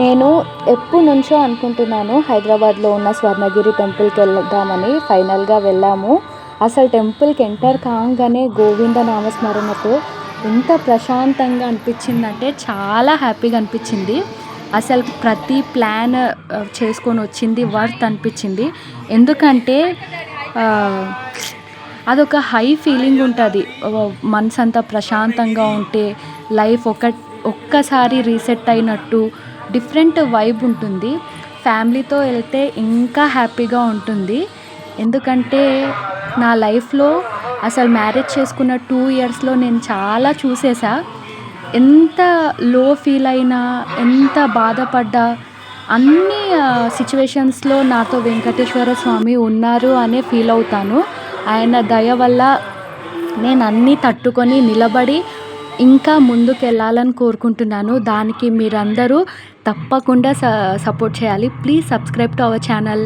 నేను ఎప్పటినుంచో అనుకుంటున్నాను హైదరాబాద్లో ఉన్న స్వర్ణగిరి టెంపుల్కి వెళ్దామని. ఫైనల్గా వెళ్ళాము. అసలు టెంపుల్కి ఎంటర్ కాగానే గోవింద నామస్మరణతో ఎంత ప్రశాంతంగా అనిపించిందంటే చాలా హ్యాపీగా అనిపించింది. అసలు ప్రతి ప్లాన్ చేసుకొని వచ్చింది వర్త్ అనిపించింది. ఎందుకంటే అదొక హై ఫీలింగ్ ఉంటుంది. మనసంతా ప్రశాంతంగా ఉంటే లైఫ్ ఒక్కసారి రీసెట్ అయినట్టు డిఫరెంట్ వైబ్ ఉంటుంది. ఫ్యామిలీతో వెళ్తే ఇంకా హ్యాపీగా ఉంటుంది. ఎందుకంటే నా లైఫ్లో అసలు మ్యారేజ్ చేసుకున్న 2 ఇయర్స్లో నేను చాలా చూసేసా. ఎంత లో ఫీల్ అయినా, ఎంత బాధపడ్డా, అన్ని సిచ్యువేషన్స్లో నాతో వెంకటేశ్వర స్వామి ఉన్నారు అనే ఫీల్ అవుతాను. ఆయన దయ వల్ల నేను అన్నీ తట్టుకొని నిలబడి ఇంకా ముందుకెళ్ళాలని కోరుకుంటున్నాను. దానికి మీరందరూ తప్పకుండా సపోర్ట్ చేయాలి. Please subscribe to our channel.